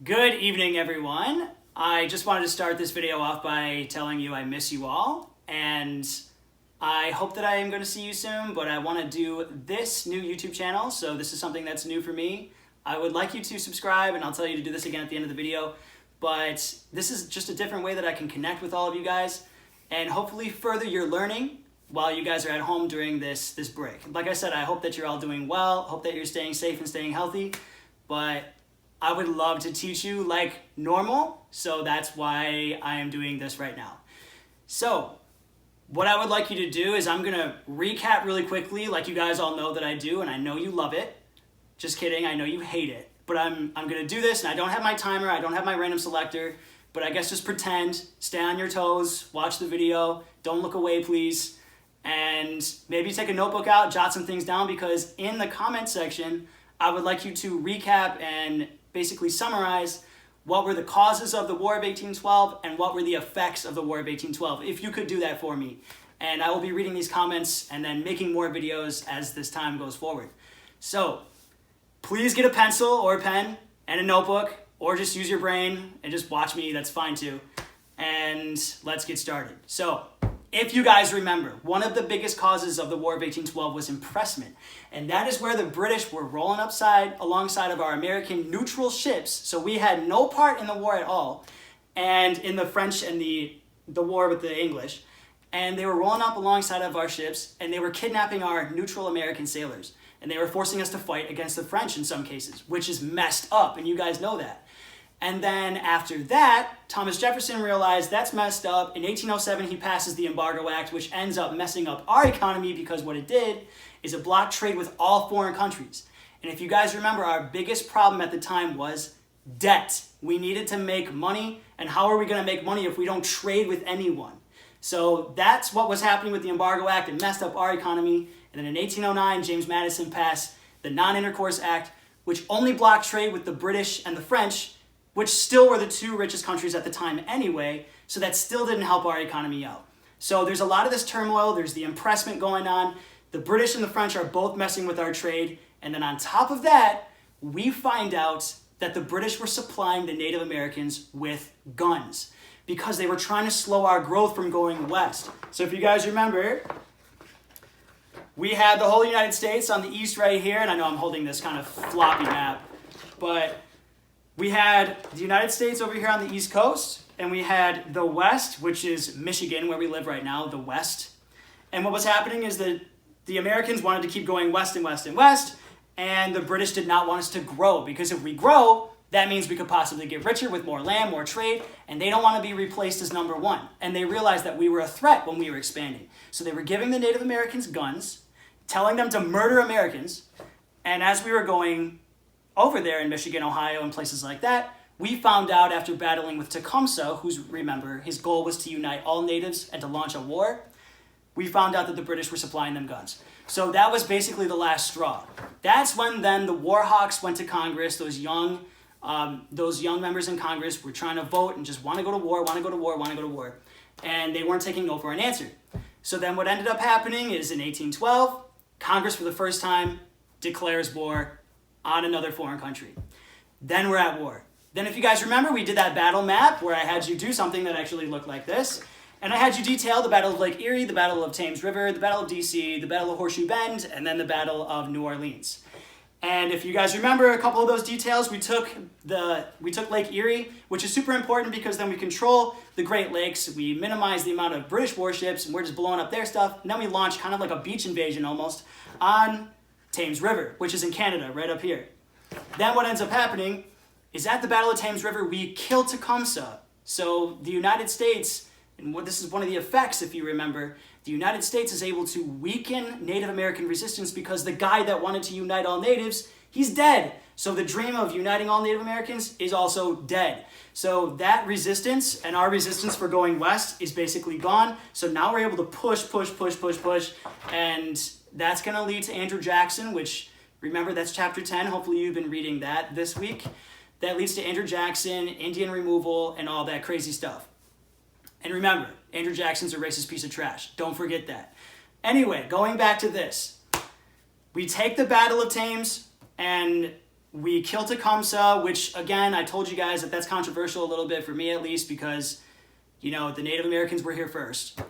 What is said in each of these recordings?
Good evening, everyone. I just wanted to start this video off by telling you I miss you all, and I hope that I am going to see you soon, but I want to do this new YouTube channel, so this is something that's new for me. I would like you to subscribe, and I'll tell you to do this again at the end of the video, but this is just a different way that I can connect with all of you guys and hopefully further your learning while you guys are at home during this break. Like I said, I hope that you're all doing well, hope that you're staying safe and staying healthy, but I would love to teach you like normal, so that's why I am doing this right now. So, what I would like you to do is I'm going to recap really quickly, like you guys all know that I do, and I know you love it. Just kidding, I know you hate it. But I'm going to do this, and I don't have my timer, I don't have my random selector, but I guess just pretend, stay on your toes, watch the video, don't look away please, and maybe take a notebook out, jot some things down, because in the comment section, I would like you to recap and basically summarize what were the causes of the War of 1812 and what were the effects of the War of 1812, if you could do that for me. And I will be reading these comments and then making more videos as this time goes forward. So, please get a pencil or a pen and a notebook, or just use your brain and just watch me, that's fine too. And let's get started. So, if you guys remember, one of the biggest causes of the War of 1812 was impressment. And that is where the British were rolling alongside of our American neutral ships. So we had no part in the war at all. And in the French and the war with the English. And they were rolling up alongside of our ships, and they were kidnapping our neutral American sailors. And they were forcing us to fight against the French in some cases, which is messed up, and you guys know that. And then after that, Thomas Jefferson realized that's messed up. In 1807, he passes the Embargo Act, which ends up messing up our economy because what it did is it blocked trade with all foreign countries. And if you guys remember, our biggest problem at the time was debt. We needed to make money, and how are we going to make money if we don't trade with anyone? So that's what was happening with the Embargo Act. It messed up our economy. And then in 1809, James Madison passed the Non-Intercourse Act, which only blocked trade with the British and the French, which still were the two richest countries at the time anyway, so that still didn't help our economy out. So there's a lot of this turmoil, there's the impressment going on, the British and the French are both messing with our trade, and then on top of that, we find out that the British were supplying the Native Americans with guns, because they were trying to slow our growth from going west. So if you guys remember, we had the whole United States on the east right here, and I know I'm holding this kind of floppy map, but we had the United States over here on the East Coast, and we had the West, which is Michigan, where we live right now, the West. And what was happening is that the Americans wanted to keep going west and west and west, and the British did not want us to grow, because if we grow, that means we could possibly get richer with more land, more trade, and they don't want to be replaced as number one. And they realized that we were a threat when we were expanding. So they were giving the Native Americans guns, telling them to murder Americans, and as we were going over there in Michigan, Ohio, and places like that, we found out after battling with Tecumseh, remember, his goal was to unite all natives and to launch a war, we found out that the British were supplying them guns. So that was basically the last straw. That's when then the war hawks went to Congress, those young members in Congress were trying to vote and just want to go to war, and they weren't taking no for an answer. So then what ended up happening is in 1812, Congress for the first time declares war on another foreign country. Then we're at war. Then if you guys remember, we did that battle map where I had you do something that actually looked like this. And I had you detail the Battle of Lake Erie, the Battle of Thames River, the Battle of DC, the Battle of Horseshoe Bend, and then the Battle of New Orleans. And if you guys remember a couple of those details, we took Lake Erie, which is super important because then we control the Great Lakes, we minimize the amount of British warships, and we're just blowing up their stuff. And then we launch kind of like a beach invasion almost on Thames River, which is in Canada, right up here. Then what ends up happening is at the Battle of Thames River, we kill Tecumseh. So the United States, and this is one of the effects, if you remember, the United States is able to weaken Native American resistance because the guy that wanted to unite all natives, he's dead. So the dream of uniting all Native Americans is also dead. So that resistance and our resistance for going west is basically gone. So now we're able to push, and that's going to lead to Andrew Jackson, which, remember, that's chapter 10. Hopefully you've been reading that this week. That leads to Andrew Jackson, Indian removal, and all that crazy stuff. And remember, Andrew Jackson's a racist piece of trash. Don't forget that. Anyway, going back to this. We take the Battle of Thames, and we killed Tecumseh, which again, I told you guys that that's controversial a little bit, for me at least, because, you know, the Native Americans were here first.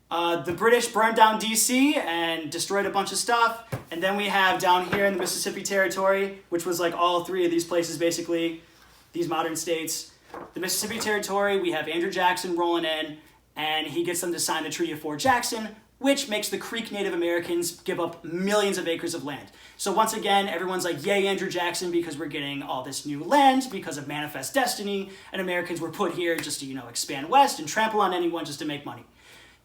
The British burned down DC and destroyed a bunch of stuff. And then we have down here in the Mississippi Territory, which was like all three of these places basically, these modern states. The Mississippi Territory, we have Andrew Jackson rolling in, and he gets them to sign the Treaty of Fort Jackson, which makes the Creek Native Americans give up millions of acres of land. So once again, everyone's like, yay, Andrew Jackson, because we're getting all this new land because of Manifest Destiny, and Americans were put here just to, you know, expand west and trample on anyone just to make money.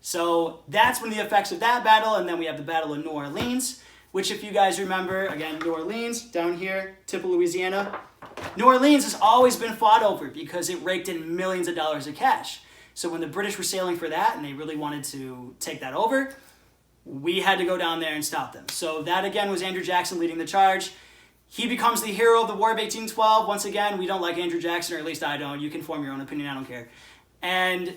So that's when the effects of that battle, and then we have the Battle of New Orleans, which if you guys remember, again, New Orleans, down here, tip of Louisiana. New Orleans has always been fought over because it raked in millions of dollars of cash. So when the British were sailing for that and they really wanted to take that over, we had to go down there and stop them. So that again was Andrew Jackson leading the charge. He becomes the hero of the War of 1812. Once again, we don't like Andrew Jackson, or at least I don't. You can form your own opinion, I don't care. And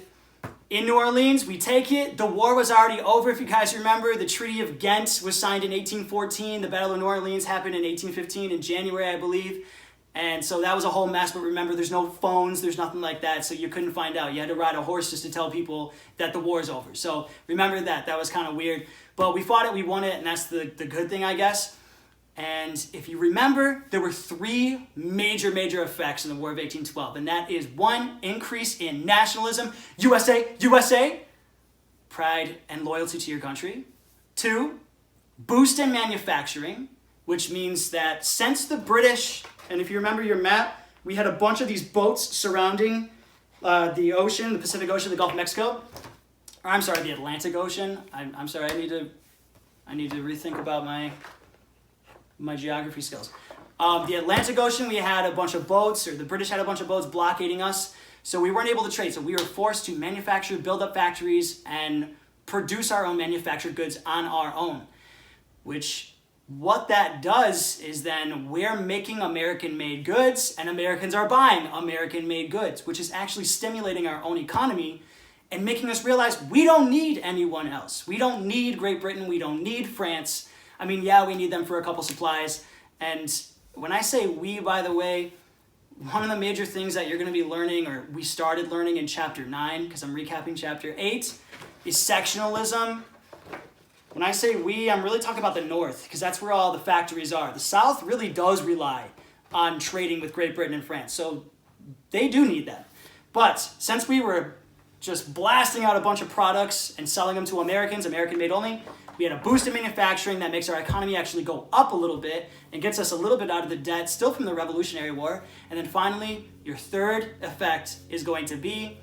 in New Orleans, we take it. The war was already over, if you guys remember. The Treaty of Ghent was signed in 1814. The Battle of New Orleans happened in 1815 in January, I believe. And so that was a whole mess, but remember, there's no phones, there's nothing like that, so you couldn't find out. You had to ride a horse just to tell people that the war's over. So remember that. That was kind of weird. But we fought it, we won it, and that's the good thing, I guess. And if you remember, there were three major effects in the War of 1812, and that is one, increase in nationalism, USA, USA, pride and loyalty to your country. Two, boost in manufacturing, which means that since the British, and if you remember your map, we had a bunch of these boats surrounding the ocean, the Pacific Ocean, the Gulf of Mexico. Or I'm sorry, the Atlantic Ocean. I'm sorry, I need to rethink about my geography skills. The Atlantic Ocean, we had a bunch of boats, or the British had a bunch of boats blockading us, so we weren't able to trade. So we were forced to manufacture, build up factories, and produce our own manufactured goods on our own, which what that does is then we're making American-made goods, and Americans are buying American-made goods, which is actually stimulating our own economy and making us realize we don't need anyone else. We don't need Great Britain. We don't need France. I mean, yeah, we need them for a couple supplies. And when I say we, by the way, one of the major things that you're going to be learning, or we started learning in Chapter 9, because I'm recapping Chapter 8, is sectionalism. When I say we, I'm really talking about the North, because that's where all the factories are. The South really does rely on trading with Great Britain and France, so they do need that. But since we were just blasting out a bunch of products and selling them to Americans, American-made only, we had a boost in manufacturing that makes our economy actually go up a little bit and gets us a little bit out of the debt, still from the Revolutionary War. And then finally, your third effect is going to be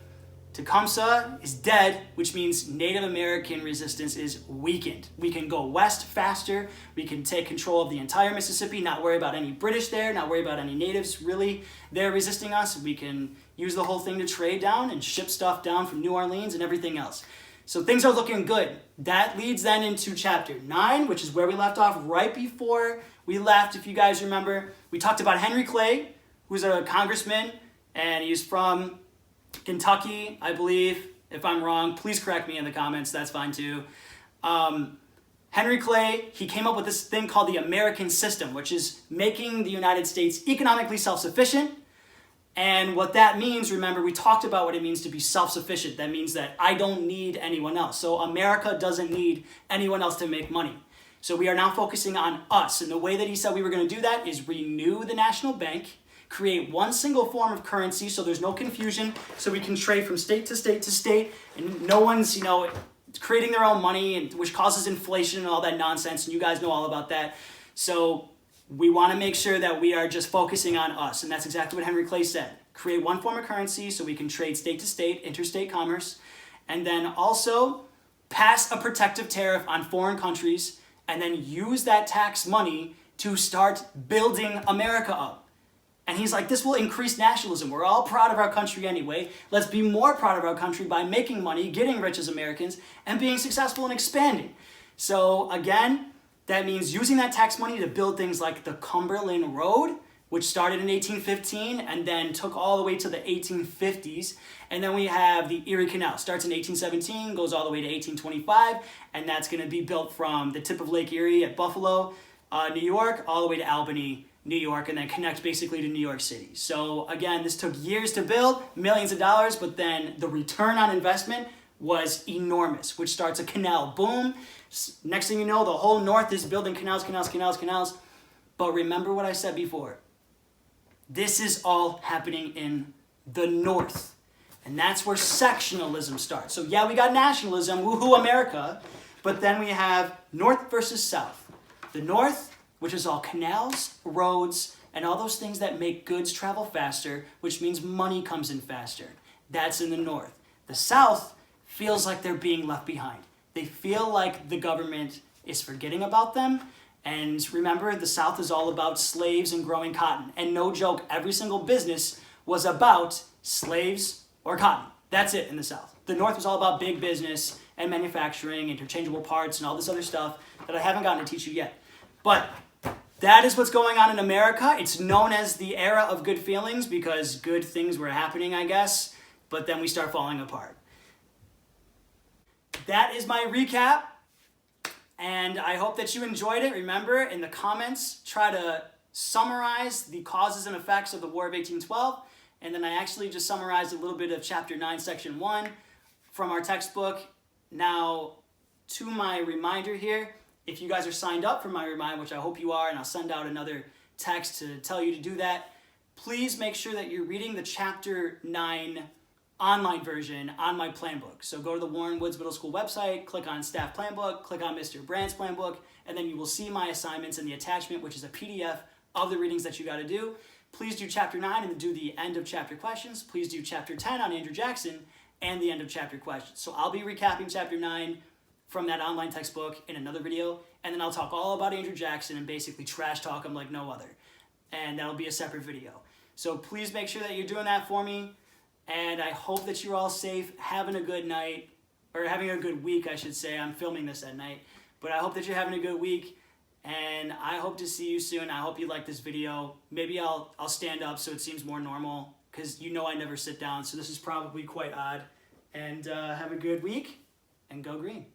Tecumseh is dead, which means Native American resistance is weakened. We can go west faster. We can take control of the entire Mississippi, not worry about any British there, not worry about any natives really there resisting us. We can use the whole thing to trade down and ship stuff down from New Orleans and everything else. So things are looking good. That leads then into Chapter 9, which is where we left off right before we left. If you guys remember, we talked about Henry Clay, who's a congressman, and he's from Kentucky, I believe. If I'm wrong, please correct me in the comments. That's fine too. Henry Clay, he came up with this thing called the American system, which is making the United States economically self-sufficient. And what that means, remember, we talked about what it means to be self-sufficient. That means that I don't need anyone else. So America doesn't need anyone else to make money. So we are now focusing on us. And the way that he said we were going to do that is renew the national bank, create one single form of currency so there's no confusion, so we can trade from state to state to state, and no one's, creating their own money, and which causes inflation and all that nonsense, and you guys know all about that. So we want to make sure that we are just focusing on us, and that's exactly what Henry Clay said. Create one form of currency so we can trade state to state, interstate commerce, and then also pass a protective tariff on foreign countries, and then use that tax money to start building America up. And he's like, this will increase nationalism. We're all proud of our country anyway. Let's be more proud of our country by making money, getting rich as Americans, and being successful and expanding. So again, that means using that tax money to build things like the Cumberland Road, which started in 1815 and then took all the way to the 1850s. And then we have the Erie Canal. Starts in 1817, goes all the way to 1825, and that's going to be built from the tip of Lake Erie at Buffalo, New York, all the way to Albany, New York and then connect basically to New York City. So again, this took years to build, millions of dollars, but then the return on investment was enormous, which starts a canal boom. Next thing you know, the whole north is building canals. But remember what I said before. This is all happening in the north. And that's where sectionalism starts. So yeah, we got nationalism, woohoo America, but then we have north versus south. The north, which is all canals, roads, and all those things that make goods travel faster, which means money comes in faster. That's in the north. The south feels like they're being left behind. They feel like the government is forgetting about them. And remember, the South is all about slaves and growing cotton. And no joke, every single business was about slaves or cotton. That's it in the South. The North was all about big business and manufacturing, interchangeable parts, and all this other stuff that I haven't gotten to teach you yet. But that is what's going on in America. It's known as the era of good feelings because good things were happening, I guess. But then we start falling apart. That is my recap. And I hope that you enjoyed it. Remember, in the comments, try to summarize the causes and effects of the War of 1812. And then I actually just summarized a little bit of Chapter 9, Section 1 from our textbook. Now, to my reminder here, if you guys are signed up for my reminder, which I hope you are, and I'll send out another text to tell you to do that, please make sure that you're reading the Chapter 9 online version on my plan book. So go to the Warren Woods Middle School website, click on Staff Plan Book, click on Mr. Brandt's Plan Book, and then you will see my assignments in the attachment, which is a PDF of the readings that you got to do. Please do Chapter 9 and do the end of chapter questions. Please do Chapter 10 on Andrew Jackson and the end of chapter questions. So I'll be recapping Chapter 9 from that online textbook in another video, and then I'll talk all about Andrew Jackson and basically trash talk him like no other. And that'll be a separate video. So please make sure that you're doing that for me. And I hope that you're all safe, having a good night, or having a good week, I should say. I'm filming this at night. But I hope that you're having a good week, and I hope to see you soon. I hope you like this video. Maybe I'll stand up so it seems more normal, because you know I never sit down, so this is probably quite odd. And have a good week, and go green.